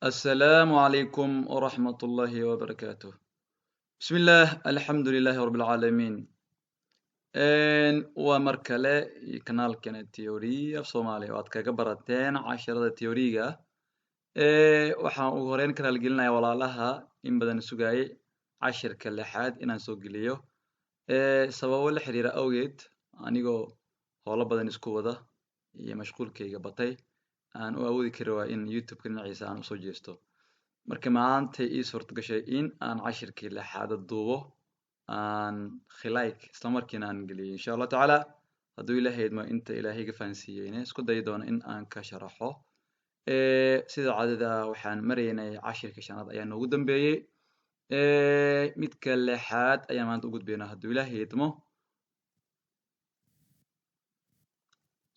السلام عليكم ورحمة الله وبركاته. بسم الله الحمد لله رب العالمين. ومركلة كنال كانت تيورية في صوماليا واد كاga barateen casharada teoriga waxaan ugu horeyn ka talgelinayaa walaalaha in badan sugayay cashirka lixaad inaan soo geliyo sababo la xiriira awgeed anigoo howlo badan isku wada iyo mashquulkayga batay aan u awoodi kari waa in youtube-ka dhinaciisa aan usoo jeesto marka maanta ii suurto gashay in aan cashirkii lixaad duubo aan khilaayk isla markiina aan geliyo insha allah tacaala hadduu ilaahay idmo inta ilaahay ga fahansiiyeyna isku dayi doono in aan ka sharaxo sida caadada waxaan maraynay cashirka shanaad ayaa noogu dambeeyey midka lixaad ayaan maanta u gudbaynaa hadduu ilaahay idmo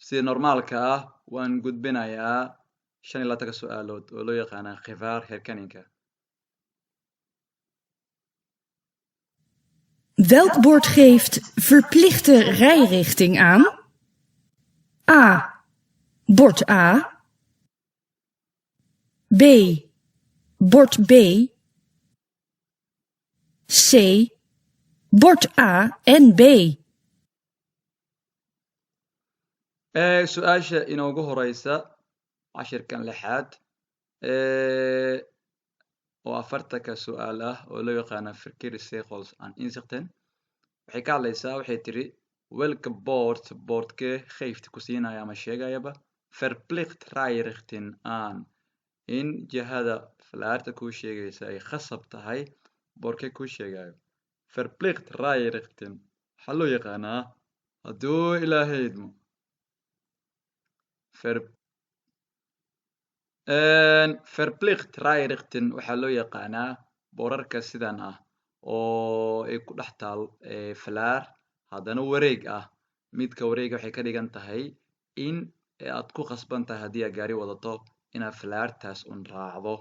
sida normaalka ah waan gudbinayaa 25 su'aalood oo loo yaqaana khifaar herkaninka. Welk bord geeft verplichte rijrichting aan? A. Bord A. B. Bord B. C. Bord A en B. su-aasha inoogu horeysa cashirkan lixaad oo 40 su'aal ah oo loo yaqaana verkeerde regels aan inzichten waxay ka hadlaysaa waxay tiri welke boordke geeft ku siinaya ama sheegayaba verplicht rijrichting aan in jihada falaarta kuu sheegaysa ay khasab tahay boordke kuu sheegayo verplicht rijrichting waxaa loo yaqaanaa hadduu ilaahay idmo verplicht rijrichting waxaa loo yaqaanaa boorarka sidan ah oo ay ku dhex taal falaar haddana wareeg ah midka wareega waxay ka dhigan tahay in aad ku khasban tahay haddii aad gaari wadato inaad falaartaas un raacdo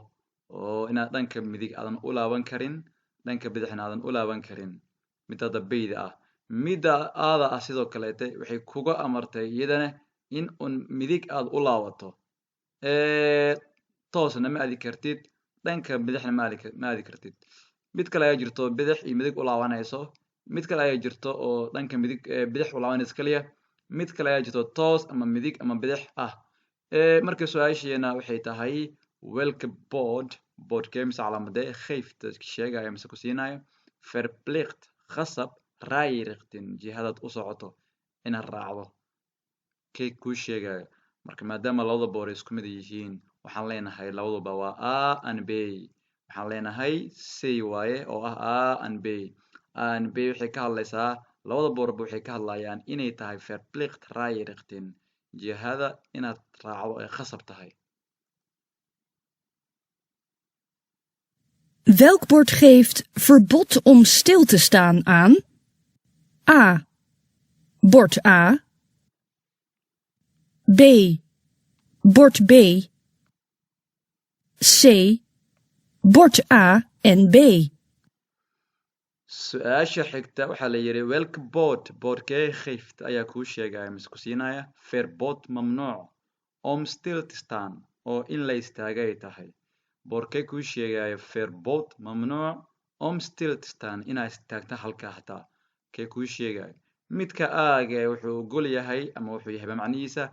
oo inaad dhanka midig aadan u laaban karin dhanka bidixna aadan u laaban karin midada bayda ah midda aada ah sidoo kaleete waxay kuga amartay iyadana in un midig aad u laabato toosna ma aadi kartid dhanka bidixna ma aadi kartid mid kale ayaa jirto bidix iyo midig u laabanayso mid kale ayaa jirto oo dhanka midig bidix u laabanayso kaliya mid kale ayaa jirto toos ama midig ama bidix ah marka su-aasheena waxay tahay welke boordkee mise calaamadee geeft sheegaya mise ku siinayo verplicht khasab rijrichting jihadaad u socoto inaad raacdo kee kuu sheegayo marka maadaama labada boor ay isku mid yihiin waxaan leenahay labaduba waa a and b waxaan leenahay c waaye oo ah a and b waxay ka hadlaysaa labada boorba waxay ka hadlayaan inay tahay verplicht rijrichting jihada inaad raacdo ay khasab tahay. Welk bord geeft verbod om stil te staan aan? A. Bord A. B. Bord B. C. Bord A en B. su-aasha xigta waxaa la yidhi welke boordkee geeft ayaa kuu sheegaya mise ku siinaya verbod mamnuuc om stil te staan oo in la istaaga ay tahay boordkee kuu sheegaya verbod mamnuuc om stil te staan inaad istaagta halkaa hataa kee kuu sheegaya midka aaga wuxuu ogol yahay ama wuxuu yahay macnihiisa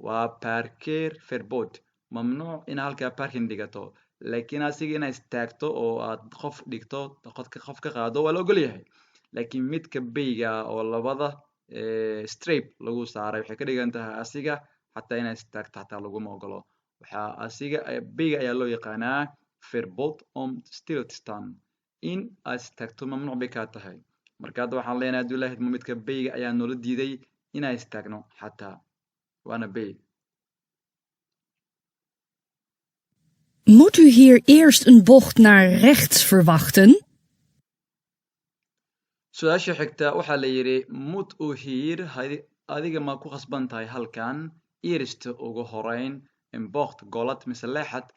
waa parkeer verbod mamnuuc inaad halkaa parking dhigato laakiin asiga inaad istaagto oo aad qof dhigto qof ka qaado waa la ogol yahay laakiin midka bayga oo labada strap lagu saaray waxay ka dhigan tahay asiga xataa inaad istaagto xataa laguma ogolo waxaa asiga bayga ayaa loo yaqaanaa verbod om stil te staan in aad istaagto mamnuuc bay kaa tahay marka hadda waxaan leenahay hadduu ilaahay idmo midka bayga ayaa noola diiday inaan istaagno xataa waana bay. Moet u hier eerst een bocht naar rechts verwachten? su-aasha xigta waxaa la yidhi moet u hier adiga ma ku khasban tahay halkan eerst ugu horeyn in bocht golad mise leexad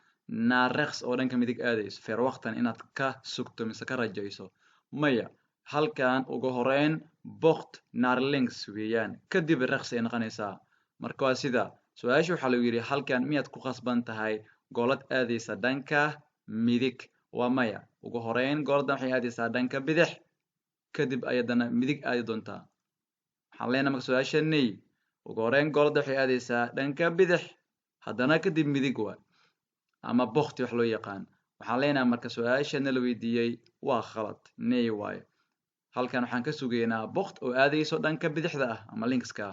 naar rechts oo dhanka midig aadayso verwachten inaad ka sugto mise ka rajayso maya halkan ugu horeyn bocht naar links weeyaan kadib rechts ay noqonaysaa marka waa sida su-aasha waxaa lagu yidhi halkan miyaad ku khasban tahay goolad aadaysa dhanka midig waa maya ugu horeyn gooladan waxay aadaysaa dhanka bidix kadib ayadana midig aadi doontaa waxaan leenahay marka su-aashanay ugu horeyn goolada waxay aadaysaa dhanka bidix haddana kadib midig waa ama bokti wax loo yaqaan waxaan leenahay marka su-aashana la weydiiyey waa khalad nay waayo halkan waxaan ka sugaynaa bokt oo aadayso dhanka bidixda ah ama linkska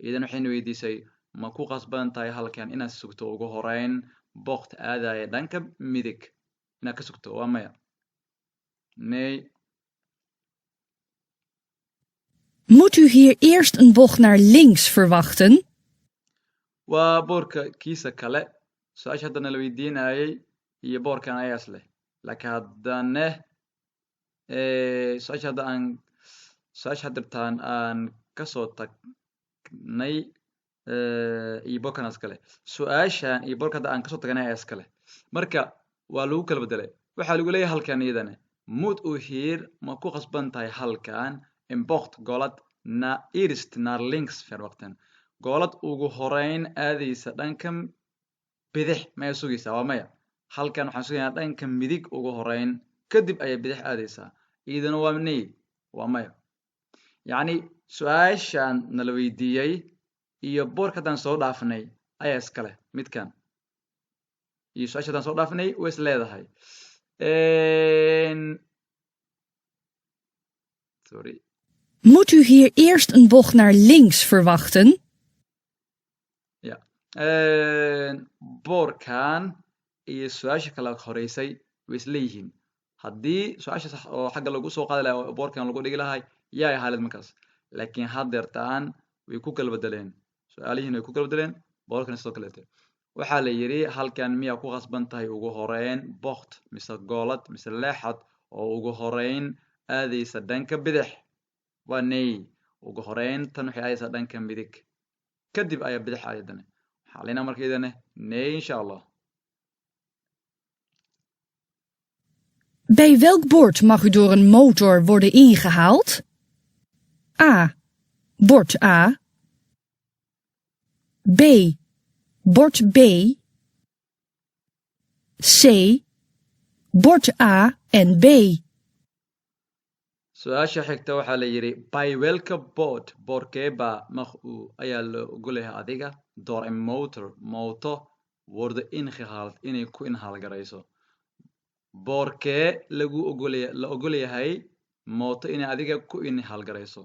idan waxayna weydiisay ma ku qasban tahay halkan inaad sugto ugu horeyn bokt aadaya dhanka midig inaad ka sugto waa maya nee Moet u hier eerst een bocht naar links verwachten? waa boorka kiisa kale su-aasha haddana la weydiinayay iyo boorkan ayaas leh laakiin haddana su-aasha hadirtaan aan kasoo tagnay iyo boorkanaas kale su-aashan iyo boorka hadda aan kasoo tagnay ayaas kale marka waa lagu kala bedelay waxaa lagu leeyahay halkan iyadana moet u hier ma ku qasban tahay halkan in bocht goolad na eerst naar links verwachten goolad ugu horeyn aadaysa dhanka bidix maya sugaysaa waa maya halkan waxaan sugaynaa dhanka midig ugu horeyn kadib ayay bidix aadaysaa iyadana waa nay waa maya yacni su-aashan nala weydiiyey iyo boorka haddaan soo dhaafnay ayaa iskale midkan iyo su-aasha haddaan soo dhaafnay way is leedahay sorry Moet u hier eerst een bocht naar links verwachten? ja boorkan iyo su-aasha kale horeysay way is leeyihiin haddii su-aasha sax oo xagga lagu soo qaadi lahaa oo boorkan lagu dhigi lahay yaa ahaalid markaas laakiin haddeertaan way ku kala bedeleen su-aalihiin way ku kala bedeleen boorkan sidoo kaleete waxaa la yidhi halkan miyaa ku qasban tahay ugu horeyn bokt mise goolad mise leexad oo ugu horeyn aadaysa dhanka bidix waa nay ugu horeyn tan waxay aadaysaa dhanka midig kadib ayaa bidix aadaydan waxaa leenahay marka idane nay insha allah Bij welk bord mag u door een motor worden ingehaald? A. Bord A. B. Bord B. C. Bord A en B. su-aasha xigta waxaa la yidhi by welke board boorkeeba mag u ayaa la ogolyahay adiga door een motor mooto worden ingehaald inay ku inhaalgarayso boorkee la ogolyahay mooto inay adiga ku inhaalgarayso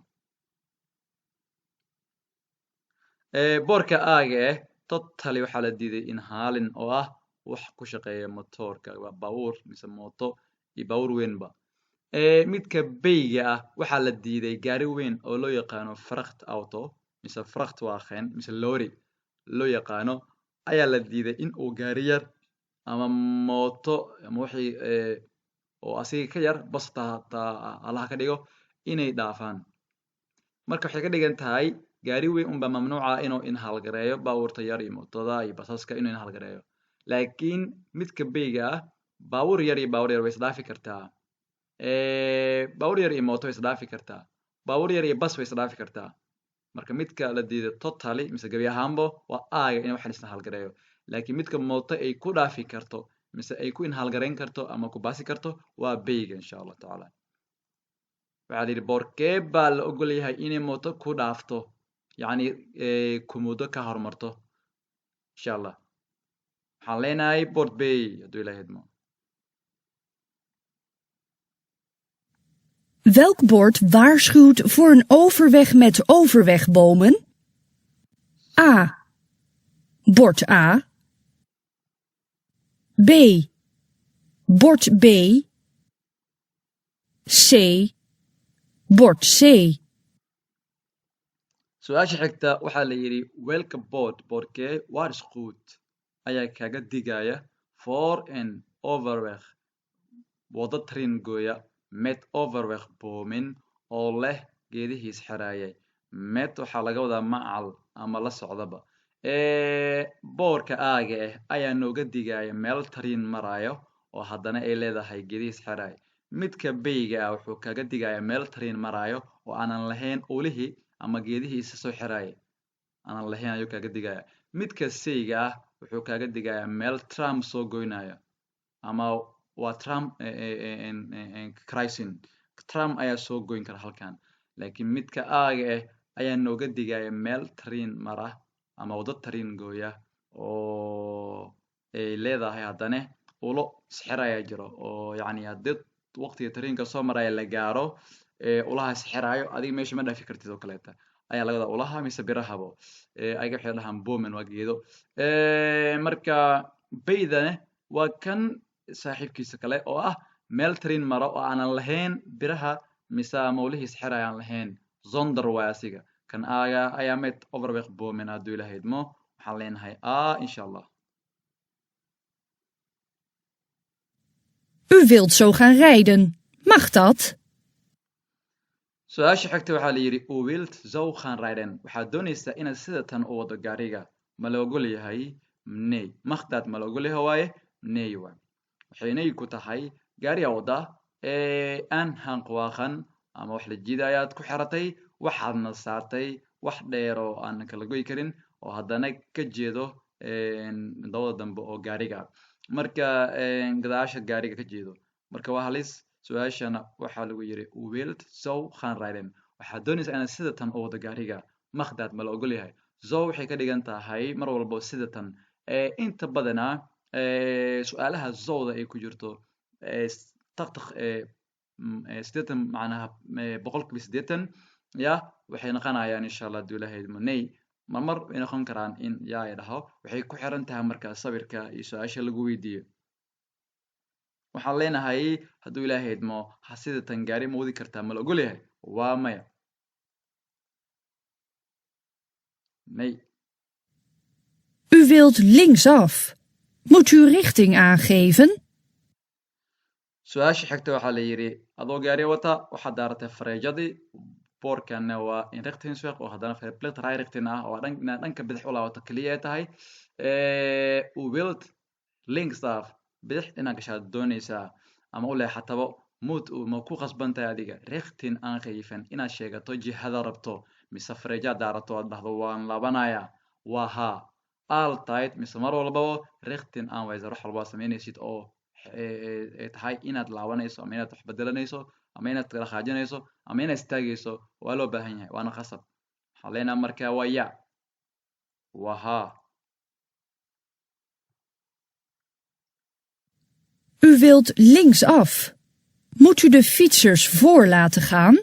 boorka aaga totally waxaa la diiday inhaalin oo ah wax ku shaqeeya motoorka waa baabuur mise mooto iyo baabuur weynba midka beyga ah waxaa la diiday gaari weyn oo loo yaqaano fracht auto mise frachtwagen mise lorry loo yaqaano ayaa la diiday in uu gaari yar ama mooto ama wixii oo asiga ka yar basta allaha ka dhigo inay dhaafaan marka waxay ka dhigan tahay gaari weyn unbaa mamnuuca inuu inhaalgareeyo baabuurta yar iyo mootada iyo basaska inuu inhaalgareeyo laakiin midka beyga ah baabuur yar iyo baabuur yar way isdhaafi kartaa baabuur yar iyo mooto way isdhaafi kartaa baabuur yar iyo bas way isdhaafi kartaa marka midka la diiday totally mise gebi ahaanbo waa aaga in waxaan isnhaalgareeyo laakiin midka mooto ay ku dhaafi karto mise ay ku inhaalgarayn karto ama ku baasi karto waa beyga insha allah tacaala waxaa la yidhi boorkee baa la ogol yahay inay mooto ku dhaafto yacni ku muddo ka horumarto insha allah waxaan leenahay board bay hadduu ilahay idmo Welk bord waarschuwt voor een overweg met overwegbomen? A. Bord A. B. Bord B. C. Bord C. su-aasha xigta waxaa la yidhi welka boorkee waarschuwt ayaa kaga digaya for an overweg waddo train gooya met overweg boomin oo leh geedihiis xiraayay met waxaa laga wadaa macal ama la socdaba boorka aaga ah ayaa nooga digaya meel tariin marayo oo haddana ay leedahay geedihiis xiraay midka beyga ah wuxuu kaga digaya meel tariin marayo oo aanan lahayn ulihii ama geedihiisa soo xiraaya aanan lahayn ayuu kaga digaya midka seyga ah wuxuu kaaga digayaa meel tram soo goynaya ama waa tram crossing tram ayaa soo goyn kara halkan laakiin midka aaga ayaa nooga digaya meel tariin mara ama wado tariin gooya oo ay leedahay haddana ulo sixir ayaa jiro oo yacni haddii waqtiga tariinka soo maraya la gaaro ulaha sixiraayo adiga meesha ma dhaafi kartid oo kaleeta ayaa laga wadaa ulaha mise birahabo ayaga waxay dhahaan bowman waa geedo marka baydane waa kan saaxiibkiisa kale oo ah meel tariin maro oo aanan lahayn biraha mise mawlihii sixir ayaan lahayn zonder waa asiga kan aaga ayaa met overweg bowman hadduu ilaahay idmo waxaan leenahay insha allah. U wilt zo gaan rijden. Mag dat? su-aasha xigta waxaa la yidhi u wilt zo gaan rijden waxaad doonaysaa inaad sida tan u wado gaariga ma la ogol yahay nee makhdaad ma la ogol yahay waaye nee waa waxay nay ku tahay gaariga wada aan hanqwaaqan ama wax la jiida ayaad ku xiratay waxaadna saartay wax dheer oo aan kala goy karin oo haddana ka jeedo dabada dambe oo gaariga marka gadaasha gaariga ka jeedo marka waa halis su-aashana waxaa lagu yidhi u wilt zo gaan rijden waxaad doonaysaa inaad sida tan u wado gaariga makhdaad ma la ogol yahay zo waxay ka dhigan tahay mar walba sida tan inta badanaa su-aalaha zowda ay ku jirto taqtaq sideetan macnaha boqolkiiba sideetan ya waxay noqonayaan insha allah hadduu ilaahay idmo nay marmar way noqon karaan in yaa ay dhaho waxay ku xiran tahay marka sawirka iyo su-aasha lagu weydiiyo waxaan leenahay hadduu ilaahay idmo ha sida tan gaari ma wadi kartaa ma la ogol yahay waa maya nay. U wilt linksaf. Moet u richting aangeven? su-aasha xigta waxaa la yidhi adoo gaari wata waxaad daaratay fareejadii boorkana waa in richtingsweg oo haddana verplicht rijrichting ah oo inaad dhanka bidix u laabato keliya ay tahay u wilt linksaf bidix inaad gashaad doonaysaa ama u leexatabo mood ma ku qasban tahay adiga richting aangeven inaad sheegato jihada rabto mise fareejaad daarato aad dhahdo waan laabanayaa waa haa altide mise mar walbaba richting aanwijzer wax walbaa samaynaysid oo tahay inaad laabanayso ama inaad wax bedelanayso ama inaad dhaqaajinayso ama inaad istaagayso waa loo baahan yahay waana qasab waxaan leenahay marka waa ya waa haa. U wilt linksaf. Moet u de fietsers voor laten gaan?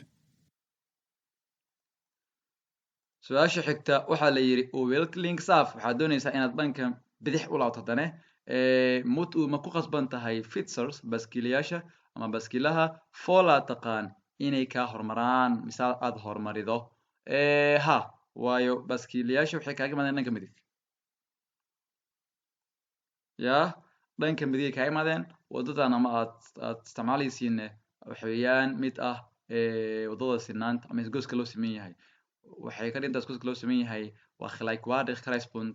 su-aasha xigta waxaa la yidhi u wilt linksaf waxaad doonaysaa inaad dhanka bidix u laabto haddane mut ma ku qasban tahay fitzers baskiilayaasha ama baskiilaha fola taqaan inay kaa hormaraan mise aad hormarido ha waayo baskiilayaasha waxay kaaga imaadeen dhanka midig ya dhanka midigay kaaga imaadeen wadadan ama aad isticmaalaysiin waxweeyaan mid ah wadada sinaanta ama isgooska loo siman yahay waxay ka dhintaa isgooska loo siman yahay waa gelijkwaardig kruispunt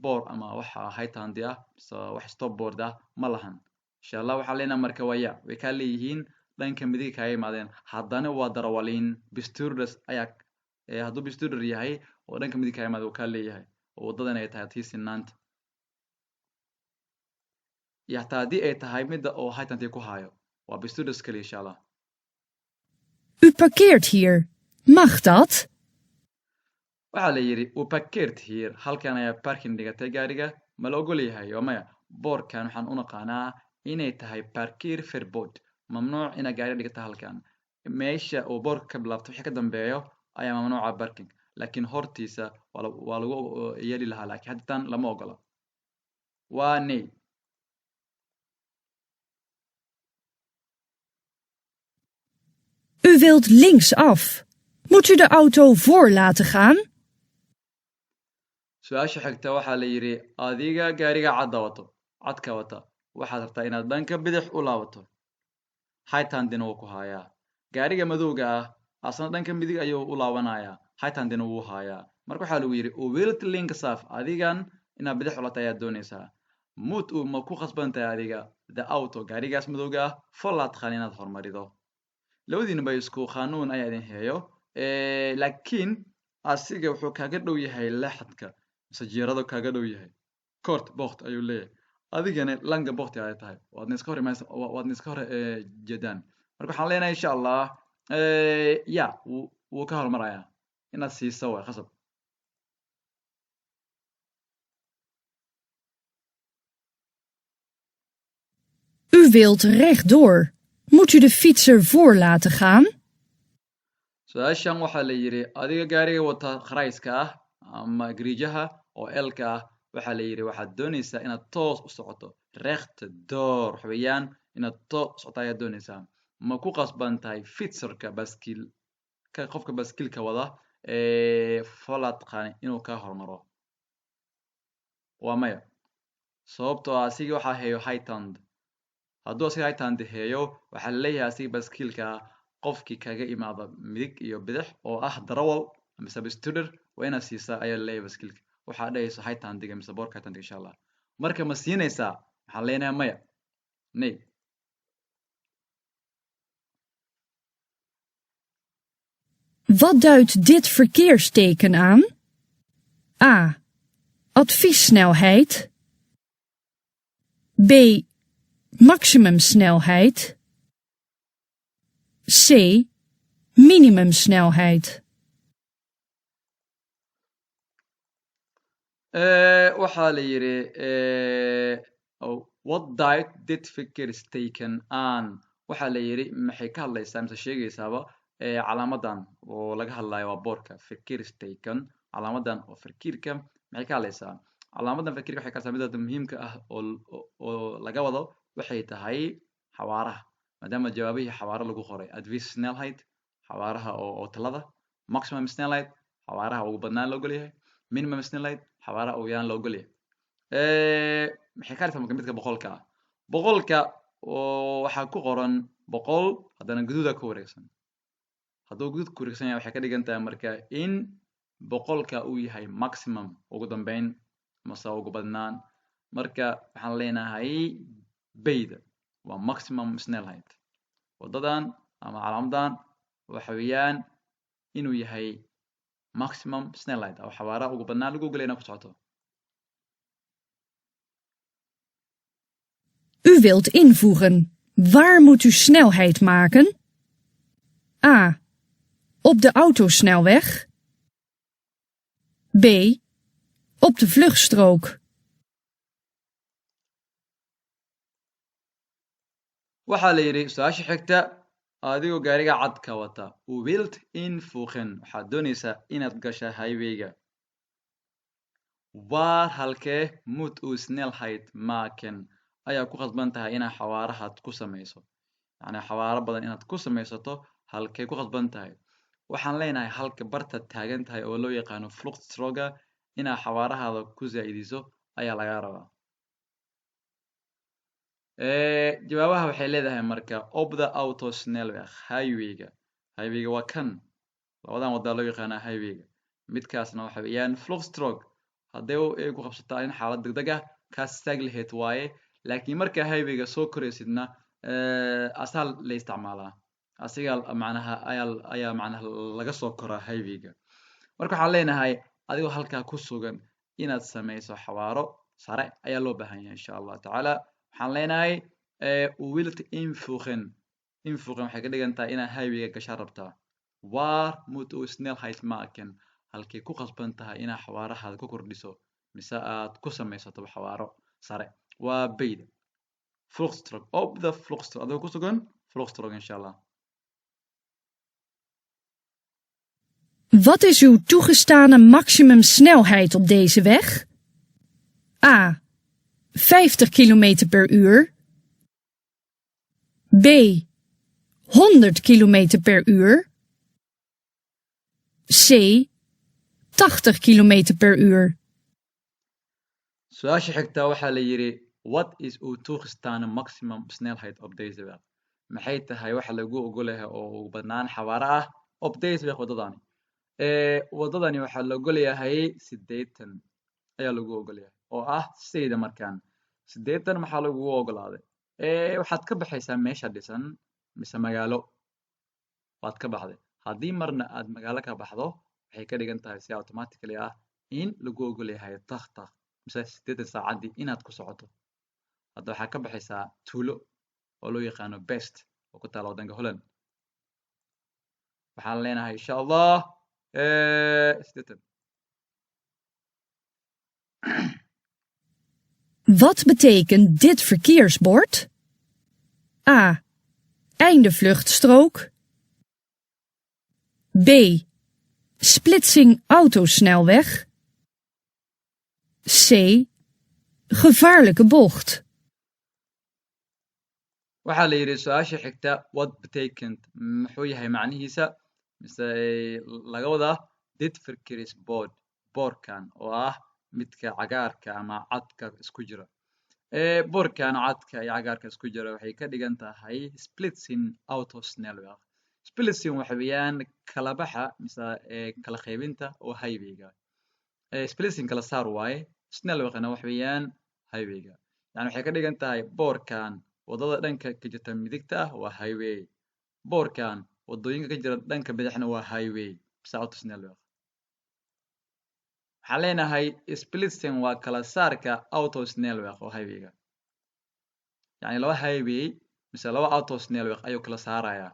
board ama waxa haytandi ah mise wax stopboard ah ma lahan insha allah waxaa leenahay marka waya way kaa leeyihiin dhanka midig kaaga imaadeen haddana waa darawaliin bisturders ayaa hadduu bisturder yahay oo dhanka midig kaaga imaada uu kaa leeyahay oo wadadan ay tahay tii sinaanta iyo hataa haddii ay tahay midda oo haytantii ku haayo waa bisturders kaliya insha allah. U parkeert hier. Mag dat? waxaa la yidhi u parkeert hier halkan ayaa parking dhigatay gaariga ma la ogol yahay oo maya boorkan waxaan u naqaanaa inay tahay parkeer verbod mamnuuc inaad gaari dhigata halkan meesha uu boorka ka bilaabto wixii ka dambeeyo ayaa mamnuuca parking laakiin hortiisa waa lagu yeeli lahaa laakiin hadditan lama ogola waa nay. U wilt linksaf. Moet u de auto voor laten gaan? su-aasha xigta waxaa la yidhi adiga gaariga cadka wata waxaad rabtaa inaad dhanka bidix u laabato haytandina wuu ku haayaa gaariga madowga ah asna dhanka midig ayuu u laabanayaa haytandina wuu haayaa marka waxaa lagu yidhi u wilt linksaf adigan inaad bidix ulata ayaad doonaysaa mood ma ku qasban tahay adiga the auto gaarigaas madowga ah folaadqan inaad hormarido labadiinaba isku qaanuun ayaa idin heeyo laakiin asiga wuxuu kaaga dhow yahay leexadka mise jeerada kaaga dhow yahay kort bocht ayuu leeyahay adigana langa bocht ay tahay waadna iska hor imaysa waadna iska hor jeedaan marka waxaan leenahay insha allah ya wuu ka hormarayaa inaad siiso way khasab U wilt rechtdoor. Moet u de fietser voor laten gaan? su-aashan waxaa la yidhi adiga gaariga wata kharayska ah ama gariijaha oo elka ah waxaa la yidhi waxaad doonaysaa inaad toos u socoto rechtdoor waxa weeyaan inaad toos u socoto ayaad doonaysaa ma ku qasban tahay fietserka baskiil qofka baskiilka wada folaad taqaani inuu kaa hormaro waa maya sababtoo ah asiga waxaa heeyo hightown hadduu asiga hightown heeyo waxaa la leeyahay asiga baskiilka qofkii kaga imaada midig iyo bidix oo ah darawal ama substituter waa inaad siisaa ayaa la leeyahay baskiilka waxaa dhahayso hightown diga mise boorka hightown insha allah marka ma siinaysaa waxaan leenahay maya nay Wat duidt dit verkeersteken aan? A. Adviessnelheid. B. Maximumsnelheid. C. Minimumsnelheid. waxaa la yidhi what diet did verkeersteken aan waxaa la yidhi maxay ka hadlaysaa mise sheegaysaaba calaamadan oo laga hadlayo waa boorka verkeersteken calaamadan oo verkeerka maxay ka hadlaysaa calaamadan verkeerka waxay ka hadlaysaa midda muhiimka ah oo laga wado waxay tahay xawaaraha maadaama jawaabihii xawaaro lagu qoray adviessnelheid xawaaraha oo talada maximum snelheid xawaaraha ugu badnaan loo ogol yahay minimum snelheid xawaaraha ugu yaraan loo ogol yahay maxay ka hadlaysaa marka midka boqolka ah boqolka waxaa ku qoran boqol haddana guduuda ku wareegsan hadduu guduud ku wareegsan yahay waxay ka dhigan tahay marka in boqolka uu yahay maximum ugu dambeyn mase ugu badnaan marka waxaan leenahay bayda waa maximum snelheid wadadan ama calaamadan waxa weeyaan inuu yahay maximum snelheid oo xawaaraha ugu badnaan lagu ogolyahay inaad ku socoto U wilt invoegen. Waar moet u snelheid maken? A. Op de autosnelweg. B. Op de vluchtstrook. waxaa la yidhi su-aasha xigta adigoo gaariga cad ka wata u wilt invoegen waxaad doonaysaa inaad gasha highwayga waar halkee moet u snelheid maken ayaa ku khasban tahay inaad xawaarahaad ku samayso yacni xawaaro badan inaad ku samaysato halkee ku khasban tahay waxaan leenahay halka bartaad taagan tahay oo loo yaqaano fluchtstroga inaad xawaarahaada ku zaa'idiso ayaa lagaa rabaa jawaabaha waxay leedahay marka op the autosnelweg highwayga waa kan labadan wadaa loo yaqaanaa highwayga midkaasna waxa weeyaan fluchtstroke hadday ay ku qabsataa in xaalad degdeg ah kaas istaag lahayd waaye laakiin marka highwayga soo koraysidna asaal la isticmaalaa asiga macnaha ayaa macnaha laga soo koraa highwayga marka waxaan leenahay adigoo halkaa ku sugan inaad samayso xawaaro sare ayaa loo baahan yahay insha allah tacaala waxaan leenahay wilt invoegen waxay ka dhigan tahay inaad highwayga gashaan rabtaa waar moet u snelheid maken halkay ku qasban tahay inaad xawaarahaada ku kordhiso mise aad ku samaysato xawaaro sare waa bayda fluchtstroke op the fluchtstroke adigoo ku sugan fluchtstroke insha allah Wat is uw toegestane maximumsnelheid op deze weg? A. 50 km per uur. B. 100 km per uur. C. 80 km per uur. su-aasha xigtaa waxaa la yidhi what is uw toegestane maximum snelheid op deze weg maxay tahay waxa lagu ogolayahay oo ugu badnaan xawaaro ah op deze weg wadadani wadadani waxaa la ogolyahay 80 ayaa lagu ogolyahay oo ah sayda markaan 80 maxaa lagugu ogolaaday waxaad ka baxaysaa meesha dhisan mise magaalo waad ka baxday haddii marna aad magaalo ka baxdo waxay ka dhigan tahay si automatically ah in lagu ogolyahay takh mise 8 saacadii inaad ku socoto. hadda waxaa ka baxaysaa tuulo oo loo yaqaano Best oo ku taala waddanka Holland. waxaan leenahay insha Allah 8. Wat betekent dit verkeersbord? A. Einde vluchtstrook. B. Splitsing autosnelweg. C. Gevaarlijke bocht. waxaa la yidhi su-aasha xigta what betekent muxuu yahay macnihiisa mise laga wadaa dit verkeersbord boorkan oo ah midka cagaarka ama cadka isku jira. boorkan cadka iyo cagaarka isku jira waxay ka dhigan tahay splitsing autosnelweg. splitsing waxa weeyaan kala baxa mise kala qaybinta oo highwayga. splitsing kala saar waaye, snelwegna waxa weeyaan highwayga. yani waxay ka dhigan tahay boorkan wadada dhanka ka jirta midigta ah waa highway, boorkan wadooyinka ka jira dhanka bidixna waa highway mise autosnelweg. waxaan leenahay splitsing waa kala saarka autosnelweg oo highwayga. yani laba highway mise laba autosnelweg ayuu kala saarayaa.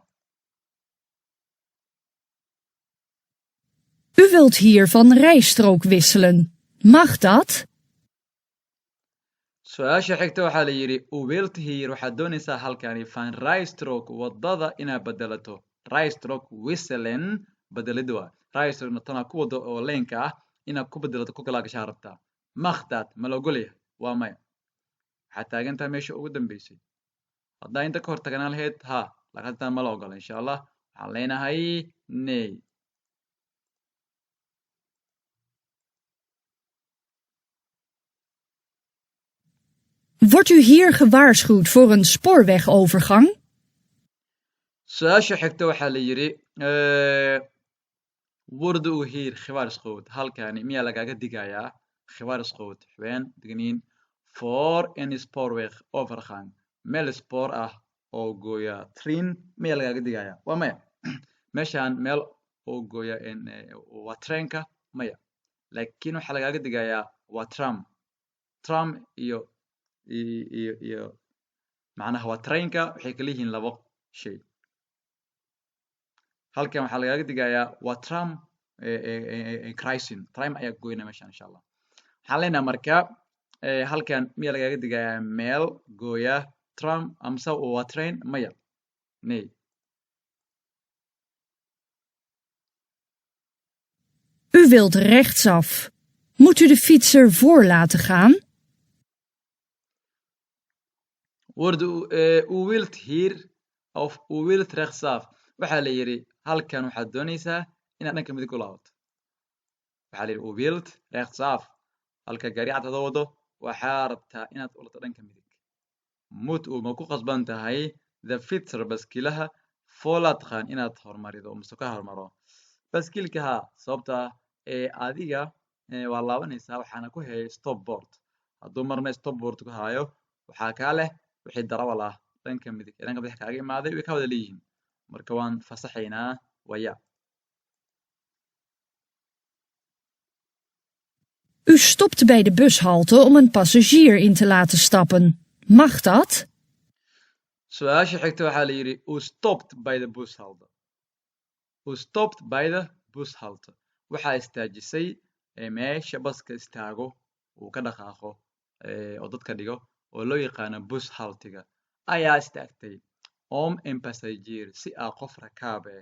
U wilt hier van rijstrook wisselen. Mag dat? su-aasha xigta waxaa la yidhi u wilt hier waxaad doonaysaa halkani van rijstrook wadada inaad bedelato. rijstrook wisselen bedelid waa. rijstrookna tana ku wado oo leenka ah inaad ku bedelato ku kala gashaa rabtaa. mag dat ma la ogol yahay? waa maya. waxaad taagan tahay meesha ugu dambeysay. haddaa inta ka hor taganaan lahayd ha, laakiin tan ma la ogola insha Allah. waxaan leenahay nee. Wordt u hier gewaarschuwd voor een spoorwegovergang? su-aasha xigta waxaa la yidhi wurde u hier gewaarschuwd halkani miyaa lagaaga digayaa gewaarschuwd xubeen digniin voor een spoorwegovergang meel spoor ah oo gooya train miyaa lagaaga digayaa? waa maya. meeshaan meel oo gooya waa trainka maya, laakiin waxaa lagaaga digayaa waa tram. tram iyo macnaha waa trainka waxay kala yihiin labo shay. halkan waxaa lagaaga digayaa waa tram crossing tram ayaa goyna meeshaan insha Allah. waxaan leenahay marka halkan miyaa lagaaga digayaa meel gooya tram amse waa train? maya, nee. U wilt rechtsaf. Moet u de fietser voor laten gaan? u wilt hier of u wilt rechtsaf. waxaa la yidhi halkan waxaad doonaysaa inaad dhanka midig u laabato. waxaa la yidhi u wilt rechtsaf. halka gaari cad hada wado waxaa rabtaa inaad u lato dhanka midig. mut ma ku qasban tahay the fietser baskiilaha folatkan inaad hormarido mise ka hormaro baskiilka ha, sababta adiga waa laabanaysaa waxaana ku hayay stopboard. hadduu marna stopboard ku hayo waxaa kaa leh wixii darawal ah dhanka midig ee dhanka bidix kaaga imaaday way ka wada leeyihiin. marka waan fasaxaynaa waya. U stopt bij de bushalte om een passagier in te laten stappen. Mag dat? su-aasha xigta waxaa la yidhi u stopt by the bushalte. u stopt by the bushalte. waxaa istaajisay meesha baska istaago uu ka dhaqaaqo oo dadka dhigo oo loo yaqaano bushaltiga ayaa istaagtay om en passagier si aa qof rakaabe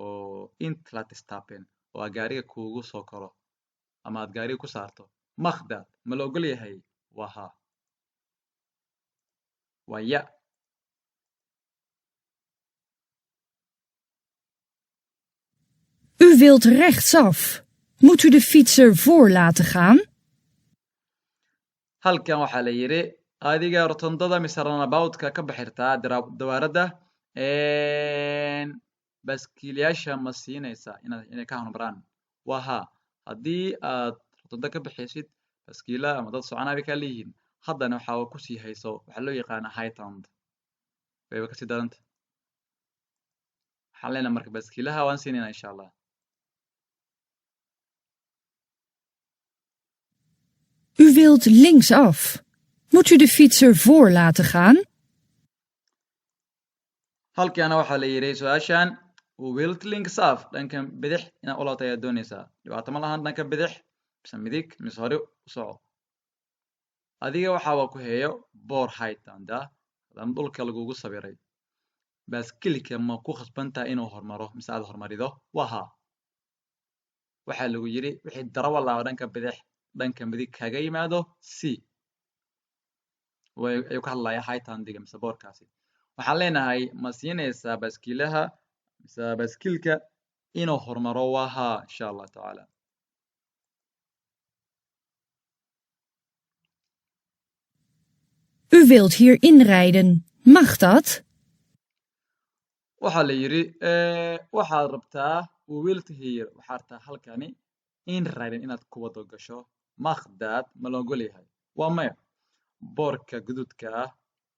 oo int la stappen oo aa gaariga kuugu soo koro ama aad gaariga ku saarto. magdaad ma la ogol yahay? waa ha. waa ya. U wilt rechtsaf. Moet u de fietser voor laten gaan? halkan waxaa la yidhi adiga rotondada mise runabout-ka ka baxirtaa dawaaradda baskiilayaasha ma siinaysaa inay ka hormaraan? waa ha. haddii aad rotonda ka bixisid baskiilaha ama dad soconaa bay kaa leeyihiin. haddana waxaa kusii hayso waxaa loo yaqaana hightown wayba kasii daranta. waxaan leenahay marka baskiilaha waan siinayna insha Allah. U wilt linksaf. Moet u de fietser voor laten gaan? halkaana waxaa la yidhi su-aashan wilt linksaf dhankan bidix inaad u laabto ayaad doonaysaa dhibaato ma lahan dhanka bidix mise midig mise hore u soco adiga waxaaba ku heeyo boor haytanda hadana dhulka lagugu sawiray baaskilka ma ku khasbantahay inuu hormaro mise aad hormarido waa haa waxaa lagu yidhi wixii darawa laaba dhanka bidix dhanka midig kaga yimaado c ayuu ka hadlayaa haytandiga mise boorkaasi waxaan leenahay ma siinaysaa baaskiilaha mise baaskilka inuu hormaro waa haa insha allah tacaala U wilt hier inrijden. Mag dat? waxaa la yidhi waxaad rabtaa wilt here waxaad rabtaa halkani inrijden inaad ku wado gasho maqdaad ma la ogol yahay waa maya boorka guduudka ah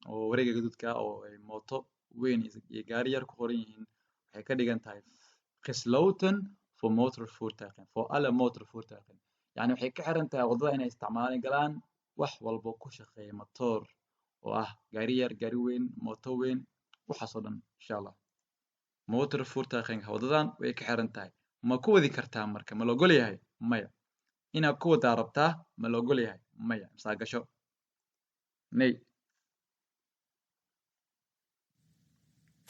oo wareega guduudka ah oo ay mooto weyn iyo gaari yar ku qoran yihiin waxay ka dhigan tahay gesloten for motorvoertuigen for alle motorvoertuigen yani waxay ka xiran tahay waddada inay isticmaali galaan wax walbo ku shaqeeya matoor oo ah gaari yar gaari weyn mooto weyn waxaas oo dhan insha allah motorvoertuigen waddadan way ka xiran tahay ma ku wadi kartaa marka ma la ogol yahay maya inaad ku wadaa rabtaa ma la ogol yahay maya masaa gasho nee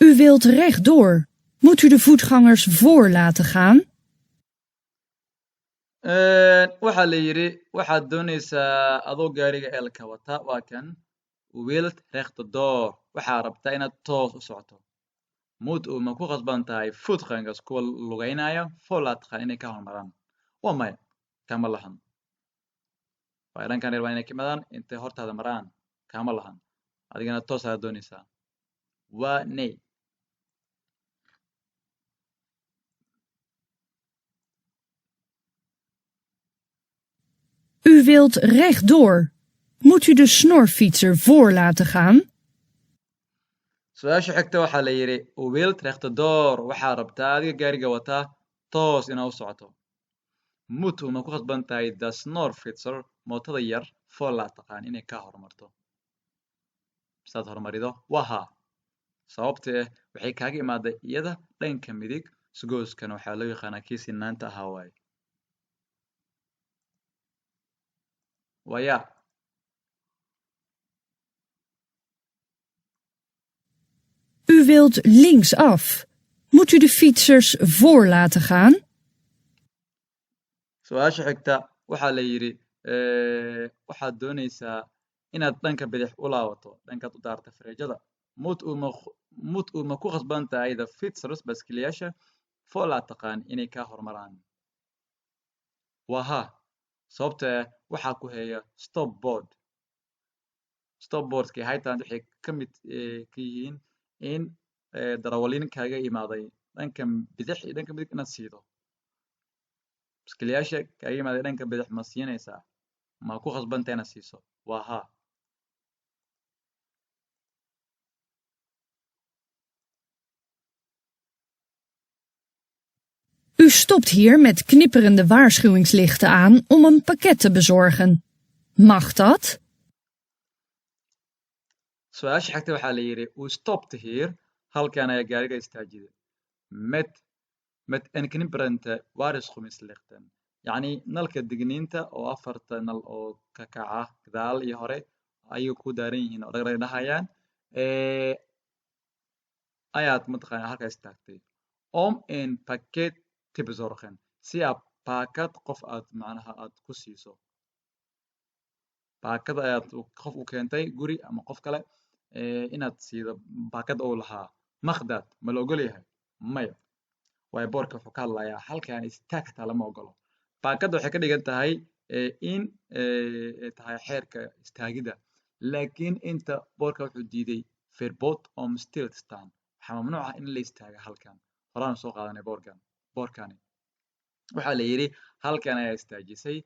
U wilt rechtdoor. Moet u de voetgangers voor laten gaan? waxaa la yidhi waxaad doonaysaa adoo gaariga eelka wata waa kan wilt rechtdoor waxaa rabtaa inaad toos u socoto mood u ma ku khasban tahay voetgangers kuwa lugaynaya voor laten gaan inay ka hormaraan waa maya kama lahan waa dhankan reer waa inay ka imaadaan intay hortaada maraan kama lahan adigana toos ayaad doonaysaa waa nee U wilt rechtdoor. Moet u de snorfietser voor laten gaan? su-aasha xigta waxaa la yidhi wilt rechtdoor waxaa rabtaa adiga gaariga wataa toos inaad u socoto mood u ma ku khasban tahay the snorfietser mootada yar voor laten gaan inay ka hormarto misaad hormarido waa haa sababta waxay kaaga imaaday iyada dhanka midig sugooskana waxaa loo yaqaanaa kii sinaanta ahaa waaye waya U wilt linksaf. Moet u de fietsers voor laten gaan? su-aasha xigta waxaa la yidhi waxaad doonaysaa inaad dhanka bidix u laabato dhankaad u daarta fareejada mood u ma ku khasban tahay the fietsers baaskiilayaasha voor laten gaan inay ka hormaraan waa haa sababta waxaa ku heeya stopboardki haytand waxay ka mid ka yihiin in darawaliin kaaga imaaday dhanka bidix iyo dhanka midig inaad siido baaskiilayaasha kaaga imaaday dhanka bidix ma siinaysaa ma ku khasbanta inaad siiso waa haa U stopt hier met knipperende waarschuwingslichten aan om een pakket te bezorgen. Mag dat? su-aasha xigta waxaa la yidhi u stopte hier halkan ayaa gaariga istaajida met een knipperende waarschuwingslichten yacni nalka digniinta oo afarta nal oo ka kaca gadaal iyo hore ayuu ku daaran yihiin oo dhagdhag dhahayaan ayaad mataqaanaa halkaa istaagtay om een pakket te bezorgen si aad baakad qof aad macnaha aad ku siiso baakad ayaad qof u keentay guri ama qof kale inaad siido baakad ou lahaa maqdaad ma la ogol yahay maya waayo boorka wuxuu ka hadlayaa halkan istaagtaa lama ogolo baakadda waxay ka dhigan tahay in tahay xeerka istaagida laakiin inta boorka wuxuu diiday verbod om stil te staan waxaa mamnuuc ah in la istaaga halkan horaan soo qaadanay boorkani waxaa la yidhi halkan ayaa istaajisay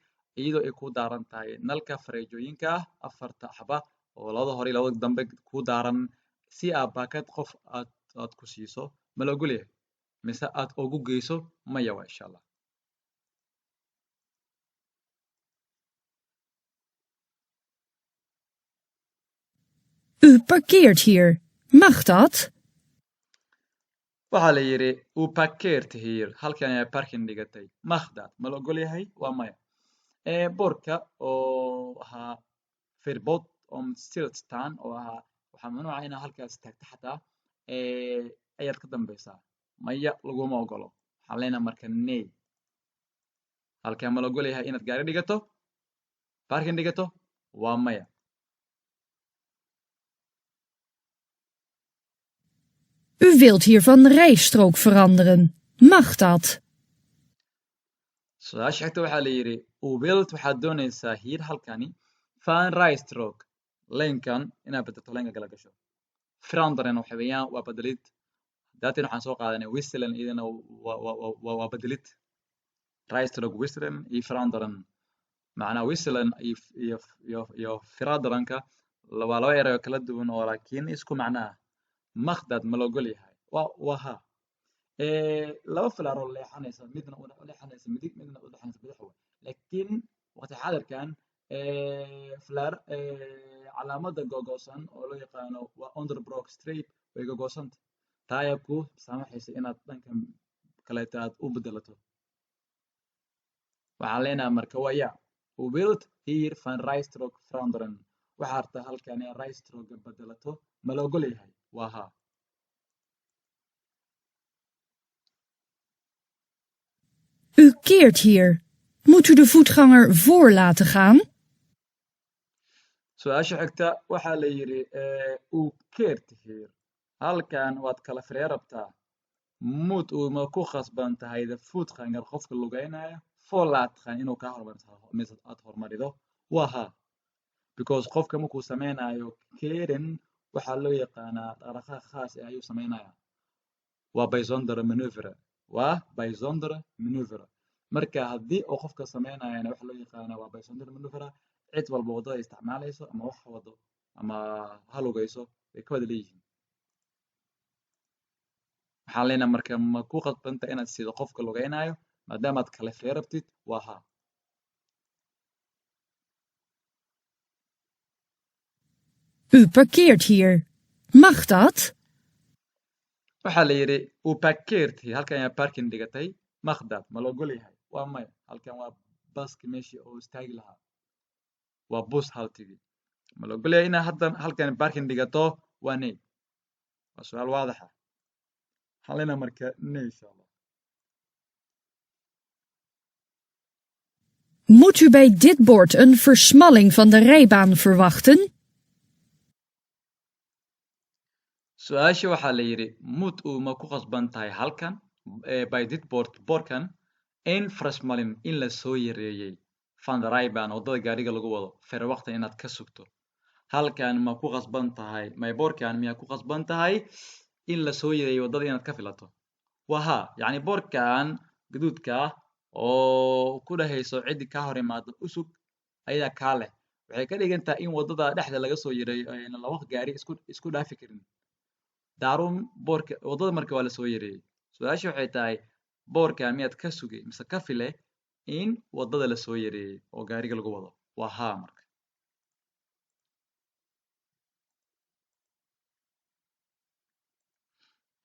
iyadoo ay ku daaran tahay nalka fareejooyinka ah afarta axba oo labada hore iyo labada dambe ku daaran si aad baakad qof aad ku siiso ma la ogol yahay mise aad ugu geyso maya waa insha allah U parkeert hier. Mag dat? waxaa la yidhi u parkeert here halkan ayaa parking dhigatay makhdaad ma la ogol yahay waa maya boorka oo ahaa verbod om stil te staan oo ahaa waxaa mamnuuca inaad halkaas taagto xataa ayaad ka dambaysaa maya laguma ogolo waxaan leenahay marka nay halkan ma la ogol yahay inaad gaari dhigato parking dhigato waa maya U wilt hier van rijstrook veranderen. Mag dat? su-aasha xigta waxaa la yidhi u wilt waxaad doonaysaa hier halkani van rijstrook leenkan inaad bedelto leenka kala gasho veranderen waxa weeyaan waa bedelid daatin waxaan soo qaadanay wisselen iyadana waa bedelid rijstrook wisselen iyo veranderen macnaa wisselen iyo veranderen-ka waa laba eray oo kala duwan oo laakiin isku macnaa makhdaad ma la ogol yahay waa ha laba filaaroo leexanaysa midna u leexanaysa midig midna u leexanaysa bidix way laakiin waqti xaadirkan filaar calaamada googoosan oo loo yaqaano waa underbrook straight way gogoosanta taa ayaa ku saamaxaysa inaad dhankan kaleeta aad u bedelato waxaan leenahay marka waa ya u wilt hier van rijstrook veranderen waxaa rabtaa halkan inaad rijstrooka bedelato ma la ogol yahay waa ha U keert hier. Moet u de voetganger voor laten gaan? su-aasha xigta waxaa la yidhi u keert hier halkan waad kala firee rabtaa mud uma ku khasban tahay de voetganger qofka lugeynaya voor laten gaan inuu kaa mise aad hormarido waa ha because qofka markuu sameynayo keeren waxaa loo yaqaanaa dhaqdhaqaaq khaas ah ayuu sameynaya waa bijzondere manoeuvre waa bijzondere manoeuvre marka haddii uu qofka sameynayana waxa loo yaqaanaa waa bijzondere manoeuvre cid walba waddada ay isticmaalayso ama wax wado ama ha lugayso way ka wada leeyihiin waxaan leenahay marka ma ku khasbanta inaad sido qofka lugaynayo maadaama aad kala fee rabtid waa ha U parkeert hier. Mag dat? waxaa la yidhi u parkeert hier halkan ayaa parking dhigatay makhdaad ma la ogol yahay waa maya halkan waa baski meeshii oo istaagi lahaa waa bus haltigii ma la ogol yahay inaad haddan halkan parking dhigato waa nay waa su-aal waadaxa waxaan leenahay marka nay insha allah Moet u bij dit bord een versmalling van de rijbaan verwachten? su-aasha waxaa la yidhi mud uma ku khasban tahay halkan by dit boorkan een versmalin in la soo yareeyey van de rijbaan waddada gaariga lagu wado verwachten inaad ka sugto halkan ma ku khasban tahay my boorkan miyaa ku khasban tahay in la soo yareeyey waddada inaad ka filato waa ha yacni boorkan gaduudka ah oo ku dhahayso ciddi kaa hor imaado usug ayadaa kaa leh waxay ka dhigan tahay in waddada dhexda laga soo yareeyo ayna laba gaari isku dhaafi karin daarun boorka waddada marka waa la soo yareeyey su-aasha waxay tahay boorka miyaad ka sugay mise ka file in waddada la soo yareeyey oo gaariga lagu wado waa haa marka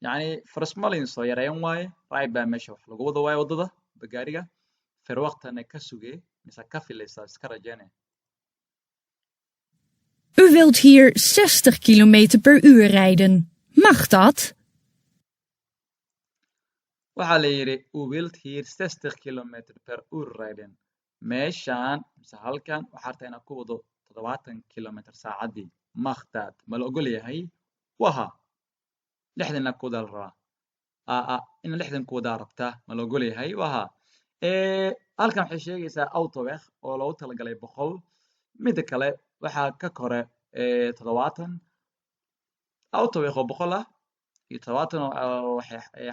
yacni farsmalin soo yareyn waaye right baa meesha wax lagu wado waaye waddada gaariga verwachtana ka sugay mise ka filaysaa iska rajeynaya U wilt hier 60 kilometer per uur rijden. Mag dat? waxaa la yidhi u wilt hier 60 kilometer per uur rijden meeshaan mise halkan waxaa rabtaa inaad ku wado 70 kilometer saacaddii makhdaad ma la ogol yahay waha 60 inaad ku wadaa la rabaa ina 60 ku wadaa rabtaa ma la ogol yahay waha halkan waxay sheegaysaa autoweg oo loogu talagalay 100 midda kale waxaa ka kore 70 autoweg oo 100 ah iyo 70 oo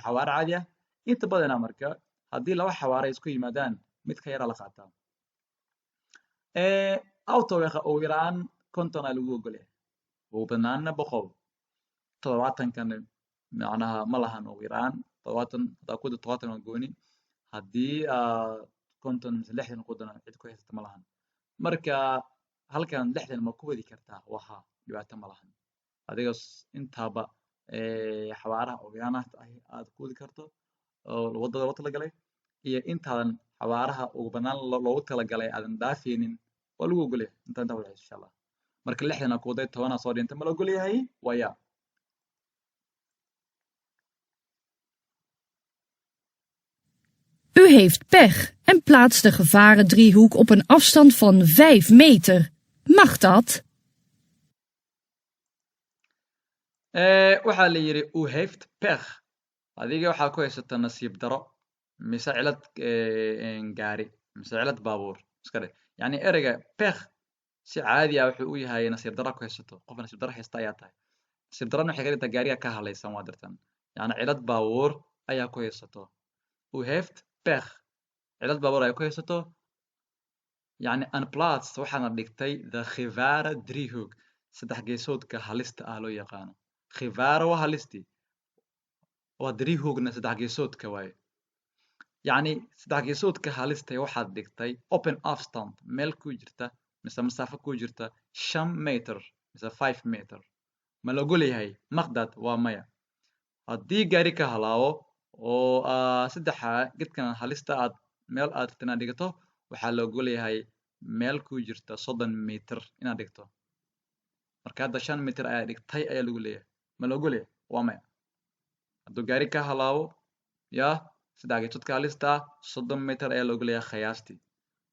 xawaare caadi ah inta badana marka haddii laba xawaare isku yimaadaan mid ka yara la qaataa autoweg ugu yaraan 50 aa lagu ogol yahay ugu badnaana 100 70-kana macnaha ma lahan ugu yaraan 70 hadaa ku wado 70 waa gooni haddii 50 mise 60 ku wadana cid ku haysata ma lahan marka halkan 60 ma ku wadi kartaa waha dhibaato ma lahan adiga intaaba xawaaraha ogaanaha aad kuudi karto oo wadada loo talagalay iyo intaadan xawaaraha ugu banaan loogu talagalay aadan dhaafaynin waa lagu ogol yahay inta wada insha Allah marka 60 kuuday 10 soo dhintay ma la ogol yahay waya U heeft pech en plaatst de gevarendriehoek op een afstand van 5 meter. Mag dat? waxaa la yiri u heeft pech adiga waxaa ku haysata nasiib daro mise cilad gaari mise cilad baabuur iska dhe yani ereyga pech si caadi ah wuxuu u yahay nasiib daro ku haysato qof nasiib daro haysta ayaa tahay nasiib darana waxay ka dhigtaa gaariga ka halaysan waa dirtan yani cilad baabuur ayaa ku haysato u heeft pech cilad baabuur ayaa ku haysato yani unplaats waxaana dhigtay the khivara driehoek saddex geesoodka halista ah loo yaqaano khivara waa halisti waa driehoekna saddex geesoodka waaye يعني saddex geesoodka halista waxaad dhigtay open afstand meel ku jirta mise masaafo ku jirta 5 meter mise 5 meter ma la ogol yahay maqdad waa maya haddii gaari ka halaawo oo saddexa gedkan halista aad meel aad tana dhigto waxaa la ogol yahay meel ku jirta 30 meter inaad dhigto marka hadda 5 meter ayaa dhigtay ayaa lagu leeyahay ma la ogol yahay waa maya hadduu gaari ka halaawo yaa saddex geesoodka halista 30 meter ayaa loogu leeyahay qiyaastii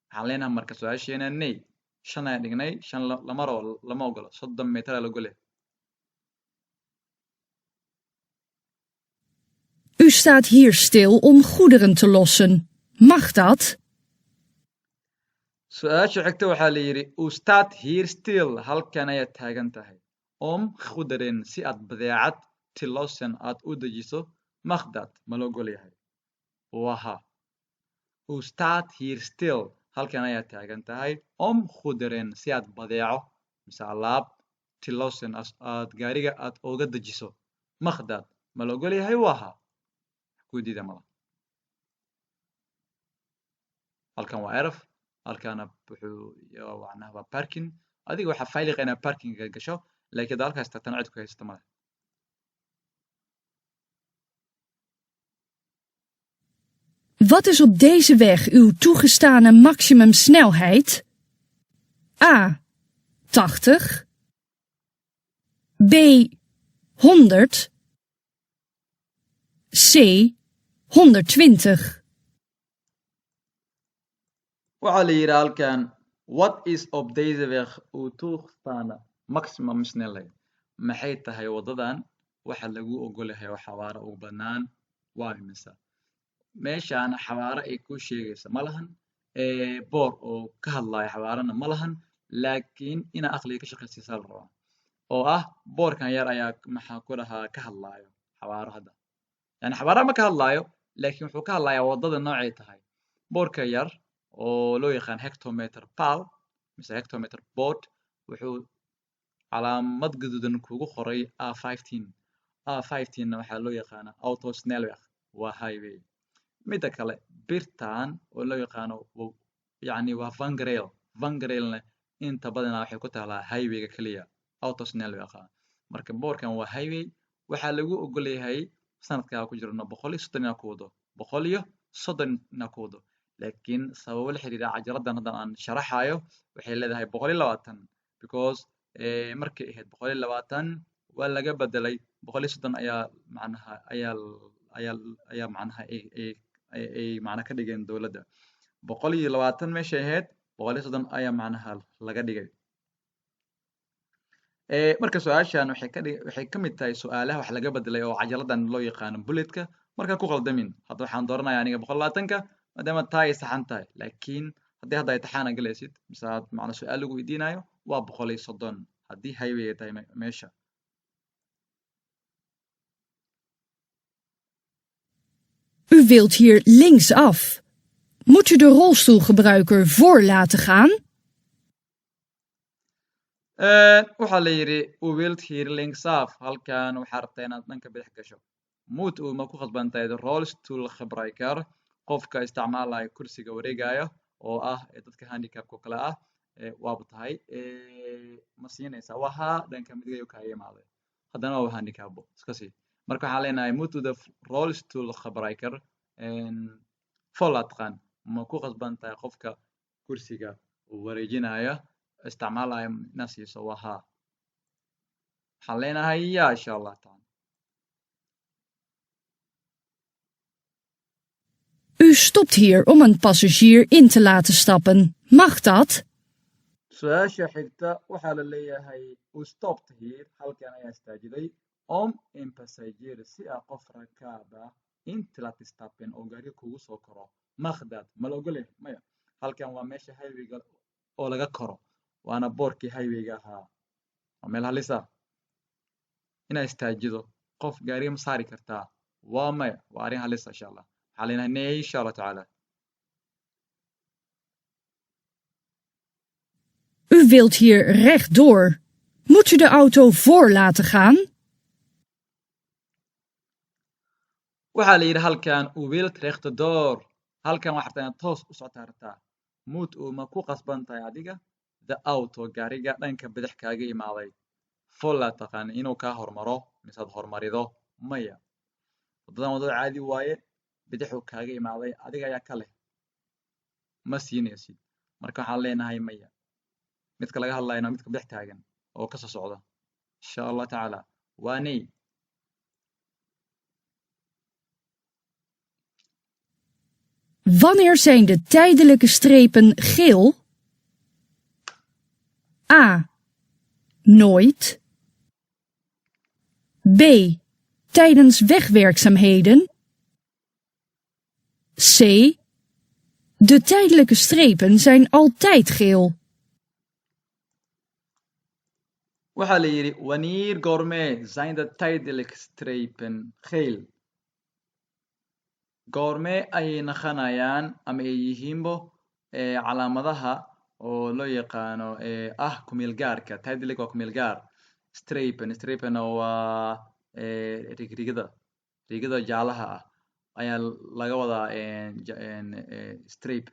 waxaan leenahay marka su-aasheena nay 5 ayaan dhignay 5 lama ogolo 30 meter ayaa loogu leeyahay U staat hier stil om goederen te lossen. Mag dat? su-aasha xigta waxaa la yiri u staat hier stil halkan ayaad taagan tahay om goederen si aad badeecad te lossen aad u dejiso mag dat ma la ogol yahay waha u staat hier stil halkan ayaad taagan tahay om goederen si aad badeeco mise alaab te lossen aad gaariga aad uga dejiso mag dat ma la ogol yahay waha ku diida mala halkan waa erf halkana wuxuu macnaha waa parking adiga waxaa failiqa inaad parkinga gasho laakiin halkaas tagtana cid ku haysta male Wat is op deze weg uw toegestane maximumsnelheid? A. 80 B. 100 C. 120 waxaa la yidhi halkan what is op deze weg uw toegestane maximum snelheid maxay tahay wadadan waxa lagu ogol yahay oo xawaare ugu banaan waa imisa meeshaan xawaare ay ku sheegaysa ma lahan boor oo ka hadlaya xawaarana ma lahan laakiin ina aqliga ka shaqaysiisa la rabaa oo ah boorkan yar ayaa maxaa ku dhahaa ka hadlaayo xawaaro hadda yani xawaara ma ka hadlaayo laakiin wuxuu ka hadlayaa wadada noocay tahay boorka yar oo loo yaqaan hectometer pal mise hectometer board wuxuu calaamad gaduudan kugu qoray A15 A15 waxaa loo yaqaanaa autosnelweg waa highway midda kale birtan oo loo yaqaano yani waa vangrailna inta badanaa waxay ku taalaa highwayga kaliya autosnelweg marka boorkan waa highway waxaa lagu ogol yahay sanadkaa ku jirno 130 inaad ku wado 130 inaad ku wado laakiin sababo la xiriira cajaladan hadda aan sharaxayo waxay leedahay 120 because markay ahayd 120 waa laga bedelay 130 ayaa macnaha ayaa macnaha ay macna ka dhigeen dawladda 120 meeshay ahayd 130 ayaa macnaha laga dhigay marka su-aashan waxay ka mid tahay su-aalaha wax laga bedelay oo cajaladan loo yaqaano bulletka marka ku qaldamin hadda waxaan dooranayaa aniga 120ka maadaama taa ay saxan tahay laakiin haddii hadda ay taxaana galaysid mise aad macna su-aal lagu weydiinayo waa 130 haddii highway ay tahay meesha U wilt hier linksaf. Moet u de rolstoelgebruiker voor laten gaan? waxaa la yidhi u wilt hier linksaf halkan waxaa rabtaa inaad dhanka bidix gasho muut uu ma ku khasban tahay rolstoelgebruiker qofka isticmaalaya kursiga wareegaya oo ah dadka handicapka kale ah waaba tahay ma siinaysaa waxa dhanka midig ayuu kaaga imaaday haddana waa handicabo iska sii marka waxaan leenahay move to the rollstool khabriker fall atqaan ma ku qasban tahay qofka kursiga uu wareejinaya isticmaalaya inaad siiso waa haa waxaan leenahay ya insha allah taala. U stopt hier om een passagier in te laten stappen. Mag dat? su-aasha xigta waxaa la leeyahay u stopped here halkan ayaa istaajiday om in passagier si ah qof rakaab ah inta la tistapen oo gaari kugu soo koro makhdad ma la ogoleh maya halkan waa meesha highwayga oo laga koro waana boorkii highwayga ahaa waa meel halis ah inaa istaajido qof gaariga ma saari kartaa waa maya waa arrin halis ah insha allah waxaa leenahay nee insha allah tacaala. U wilt hier rechtdoor. Moet u de auto voor laten gaan? waxaa la yidhi halkan u wilt rechtdoor halkan waxaa rabtaa inaad toos u socotaa rabtaa mood uu ma ku qasban tahay adiga the auto gaariga dhanka bidix kaaga imaaday folla taqaan inuu kaa hormaro mise aad hormarido maya wadadan wadada caadi waaye bidixuu kaaga imaaday adiga ayaa ka leh ma siinaysid marka waxaan leenahay maya midka laga hadlayna midka bidix taagan oo ka soo socda insha allah tacaala waa ney. Wanneer zijn de tijdelijke strepen geel? A. Nooit. B. Tijdens wegwerkzaamheden. C. De tijdelijke strepen zijn altijd geel. waxaa la yidhi wanneer goormee zijn de tijdelijk strepen geel goormee ayay naqanayaan ama ay yihiinbo calaamadaha oo loo yaqaano ah kumeel gaarka tijdelijk waa kumeel gaar strapena waa rigada jaalaha ah ayaa laga wadaa strap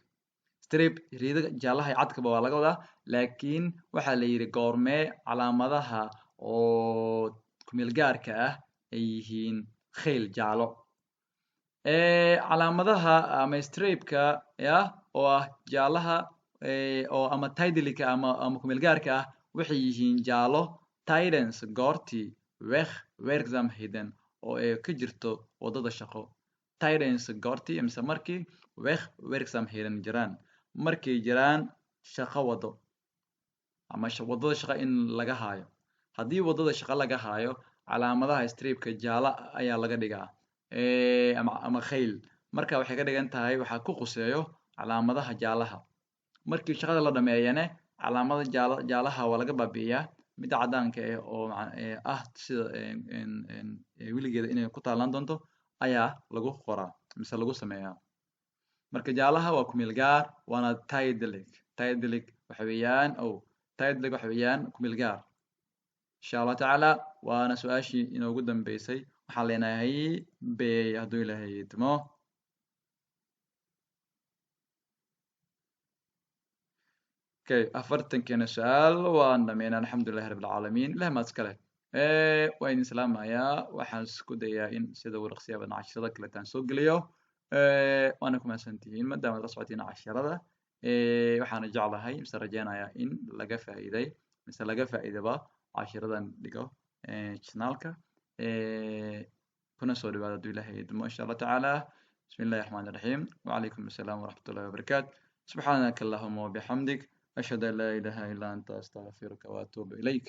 rigada jaalaha iyo cadkaba waa laga wadaa laakiin waxaa la yidhi goormee calaamadaha oo kumeel gaarka ah ay yihiin kheyl jaalo calaamadaha ama strapeka oo ah jaalaha oo ama tidalika ama kumeel gaarka ah waxay yihiin jaalo tidens goortii werkzaamheden oo ay ka jirto wadada shaqo tidens goortii mise markii werkzaamheden jiraan markay jiraan shaqo wado ama wadada shaqo in laga haayo haddii wadada shaqo laga haayo calaamadaha strapeka jaala ayaa laga dhigaa ama kheyl marka waxay ka dhigan tahay waxaa ku quseeyo calaamadaha jaalaha markii shaqada la dhameeyane calaamada jaalaha waa laga baabi'iyaa midda cadaanka oo ah sida weligeeda inay ku taalaan doonto ayaa lagu qoraa mise lagu sameeyaa marka jaalaha waa kumeel gaar waana tidalik waxa weeyaan kumeel gaar insha allah tacaala waana su-aashii inoogu dambeysay waxaan leenahay bay hadduu ilaahay idmo okay afartankeena su-aal waan dhameynaa alxamdulillahi rabbil caalamiin ilahi maad iska leh waa idin salaamayaa waxaan isku dayaa in sida ugu dhaqsiya badan casharada kaleetaan soo geliyo waana ku mahadsantihiin maadaama la socotiin casharada waxaana jeclahay mise rajeynayaa in laga faa'iiday mise laga faa'iidaba cashiradan dhigo channelka kuna soo dhawaada hadduu ilaahay idmo insha allah tacaala bismi illahi raxmaani raxiim wacalaykum assalaam waraxmat ullahi wabarakaatu subxaanaka allahuma wabixamdik ashhadu an laa ilaaha illa anta astaghfiruka wa atuubu ilayk